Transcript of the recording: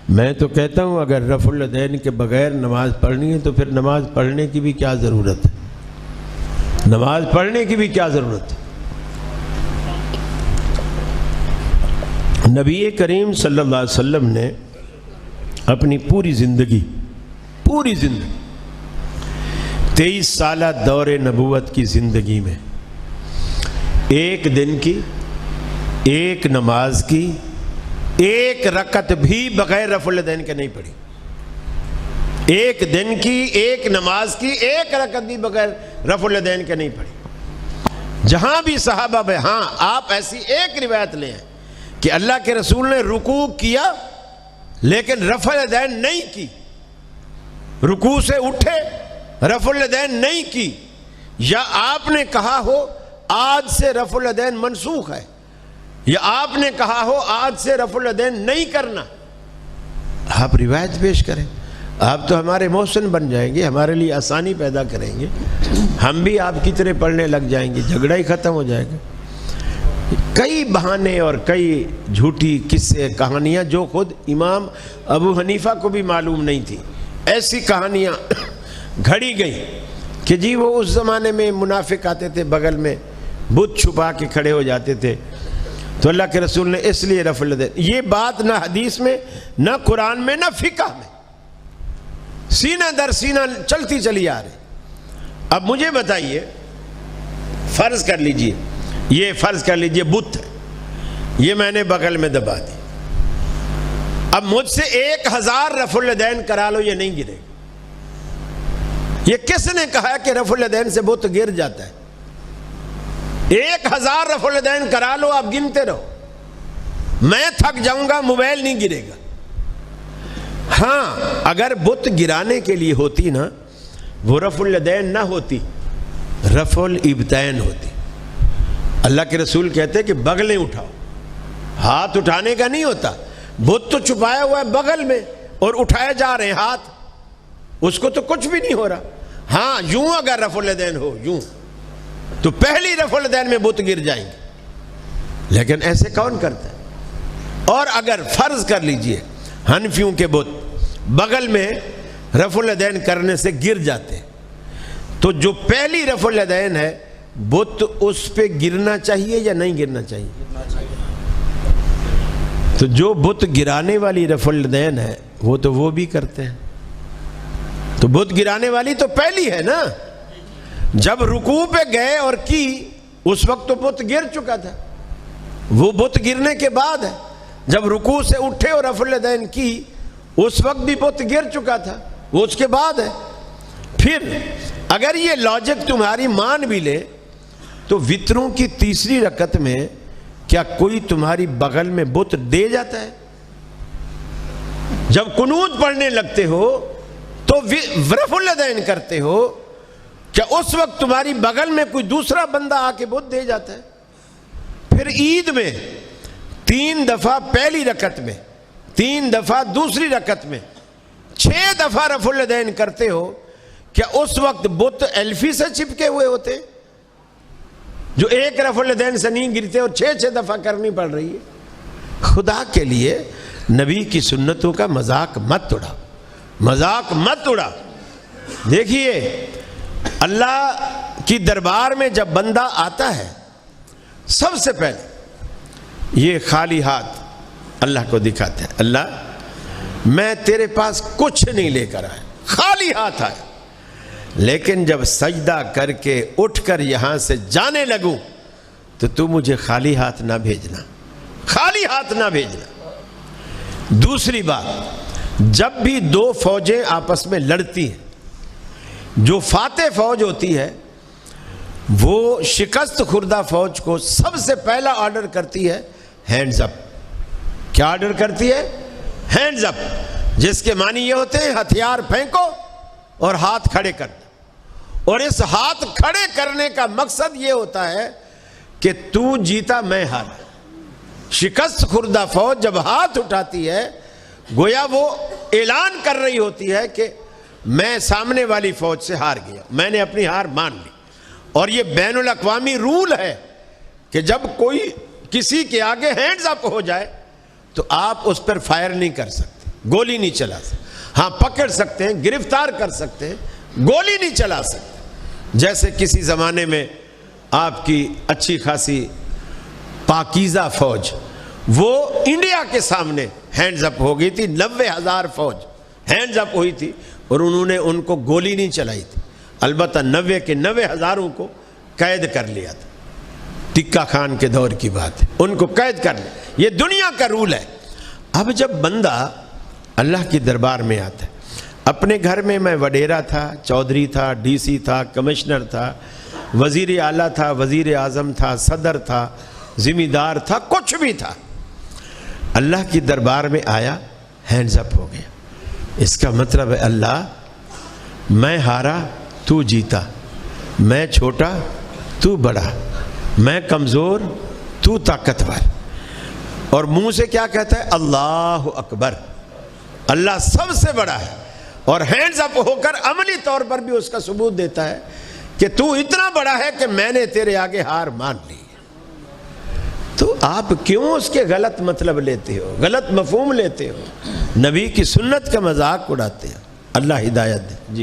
میں تو کہتا ہوں اگر رفع الیدین کے بغیر نماز پڑھنی ہے تو پھر نماز پڑھنے کی بھی کیا ضرورت ہے؟ نماز پڑھنے کی بھی کیا ضرورت ہے؟ نبی کریم صلی اللہ علیہ وسلم نے اپنی پوری زندگی 23 سالہ دور نبوت کی زندگی میں ایک دن کی، ایک نماز کی، ایک رکعت بھی بغیر رفع الیدین کے نہیں پڑھی۔ ایک دن کی، ایک نماز کی، ایک رکعت بھی بغیر رفع الیدین کے نہیں پڑھی۔ جہاں بھی صحابہ میں، ہاں آپ ایسی ایک روایت لیں کہ اللہ کے رسول نے رکوع کیا لیکن رفع الیدین نہیں کی، رکوع سے اٹھے رفع الیدین نہیں کی، یا آپ نے کہا ہو آج سے رفع الیدین منسوخ ہے، یا آپ نے کہا ہو آج سے رفع الیدین نہیں کرنا، آپ روایت پیش کریں۔ آپ تو ہمارے محسن بن جائیں گے، ہمارے لیے آسانی پیدا کریں گے، ہم بھی آپ کی طرح پڑھنے لگ جائیں گے، جھگڑا ہی ختم ہو جائے گا۔ کئی بہانے اور کئی جھوٹی قصے کہانیاں جو خود امام ابو حنیفہ کو بھی معلوم نہیں تھی، ایسی کہانیاں گھڑی گئیں کہ جی وہ اس زمانے میں منافق آتے تھے، بغل میں بت چھپا کے کھڑے ہو جاتے تھے، تو اللہ کے رسول نے اس لیے رفع الیدین۔ یہ بات نہ حدیث میں، نہ قرآن میں، نہ فقہ میں، سینہ در سینہ چلتی چلی آ رہی۔ اب مجھے بتائیے، فرض کر لیجئے، یہ فرض کر لیجئے بت ہے، یہ میں نے بغل میں دبا دی، اب مجھ سے 1000 رفع الیدین کرا لو، یہ نہیں گرے گا۔ یہ کس نے کہا کہ رفع الیدین سے بت گر جاتا ہے؟ 1000 رفع الیدین کرا لو، آپ گنتے رہو، میں تھک جاؤں گا، موبائل نہیں گرے گا۔ ہاں اگر بت گرانے کے لیے ہوتی نا، وہ رفع الیدین نہ ہوتی، رفع الابطین ہوتی۔ اللہ کے رسول کہتے کہ بغلیں اٹھاؤ، ہاتھ اٹھانے کا نہیں ہوتا، بت تو چھپایا ہوا ہے بغل میں اور اٹھائے جا رہے ہیں ہاتھ، اس کو تو کچھ بھی نہیں ہو رہا۔ ہاں یوں اگر رفع الیدین ہو، یوں تو پہلی رفع الیدین میں بت گر جائیں گے، لیکن ایسے کون کرتا ہے؟ اور اگر فرض کر لیجئے حنفیوں کے بت بغل میں رفع الیدین کرنے سے گر جاتے ہیں، تو جو پہلی رفع الیدین ہے بت اس پہ گرنا چاہیے یا نہیں گرنا چاہیے؟ تو جو بت گرانے والی رفع الیدین ہے وہ تو وہ بھی کرتے ہیں، تو بت گرانے والی تو پہلی ہے نا، جب رکوع پہ گئے اور کی اس وقت تو بت گر چکا تھا، وہ بت گرنے کے بعد ہے، جب رکوع سے اٹھے اور رفع الیدین کی اس وقت بھی بت گر چکا تھا، وہ اس کے بعد ہے۔ پھر اگر یہ لاجک تمہاری مان بھی لے تو وتروں کی تیسری رکعت میں کیا کوئی تمہاری بغل میں بت دے جاتا ہے؟ جب قنوت پڑھنے لگتے ہو تو رفع الیدین کرتے ہو، کیا اس وقت تمہاری بغل میں کوئی دوسرا بندہ آ کے بت دے جاتا ہے؟ پھر عید میں 3 دفعہ پہلی رکعت میں، 3 دفعہ دوسری رکعت میں، 6 دفعہ رفع الیدین کرتے ہو، کیا اس وقت بت ایلفی سے چپکے ہوئے ہوتے جو ایک رفع الیدین سے نہیں گرتے اور 6 دفعہ کرنی پڑ رہی ہے؟ خدا کے لیے نبی کی سنتوں کا مذاق مت اڑا، مذاق مت اڑا۔ دیکھیے اللہ کی دربار میں جب بندہ آتا ہے سب سے پہلے یہ خالی ہاتھ اللہ کو دکھاتا ہے، اللہ میں تیرے پاس کچھ نہیں لے کر آیا، خالی ہاتھ آیا، لیکن جب سجدہ کر کے اٹھ کر یہاں سے جانے لگوں تو مجھے خالی ہاتھ نہ بھیجنا، خالی ہاتھ نہ بھیجنا۔ دوسری بات، جب بھی 2 فوجیں آپس میں لڑتی ہیں، جو فاتح فوج ہوتی ہے وہ شکست خوردہ فوج کو سب سے پہلا آرڈر کرتی ہے ہینڈز اپ۔ کیا آرڈر کرتی ہے؟ ہینڈز اپ، جس کے معنی یہ ہوتے ہیں ہتھیار پھینکو اور ہاتھ کھڑے کر دو۔ اور اس ہاتھ کھڑے کرنے کا مقصد یہ ہوتا ہے کہ تو جیتا میں ہارا۔ شکست خوردہ فوج جب ہاتھ اٹھاتی ہے گویا وہ اعلان کر رہی ہوتی ہے کہ میں سامنے والی فوج سے ہار گیا، میں نے اپنی ہار مان لی۔ اور یہ بین الاقوامی رول ہے کہ جب کوئی کسی کے آگے ہینڈز اپ ہو جائے تو آپ اس پر فائر نہیں کر سکتے، گولی نہیں چلا سکتے. ہاں پکڑ سکتے ہیں, گرفتار کر سکتے ہیں, گولی نہیں چلا سکتے. جیسے کسی زمانے میں آپ کی اچھی خاصی پاکیزہ فوج وہ انڈیا کے سامنے ہینڈز اپ ہو گئی تھی, 90,000 فوج ہینڈز اپ ہوئی تھی اور انہوں نے ان کو گولی نہیں چلائی تھی. البتہ 90 کے 90,000 کو قید کر لیا تھا. ٹکا خان کے دور کی بات ہے, ان کو قید کر لیا. یہ دنیا کا رول ہے. اب جب بندہ اللہ کی دربار میں آتا ہے, اپنے گھر میں میں وڈیرا تھا, چودھری تھا, ڈی سی تھا, کمشنر تھا, وزیر اعلیٰ تھا, وزیر اعظم تھا, صدر تھا, ذمہ دار تھا, کچھ بھی تھا, اللہ کی دربار میں آیا, ہینڈز اپ ہو گیا. اس کا مطلب ہے اللہ میں ہارا تو جیتا, میں چھوٹا تو بڑا, میں کمزور تو طاقتور. اور منہ سے کیا کہتا ہے؟ اللہ اکبر, اللہ سب سے بڑا ہے. اور ہینڈز اپ ہو کر عملی طور پر بھی اس کا ثبوت دیتا ہے کہ تو اتنا بڑا ہے کہ میں نے تیرے آگے ہار مان لی. تو آپ کیوں اس کے غلط مطلب لیتے ہو, غلط مفہوم لیتے ہو, نبی کی سنت کا مذاق اڑاتے ہو؟ اللہ ہدایت دے. جی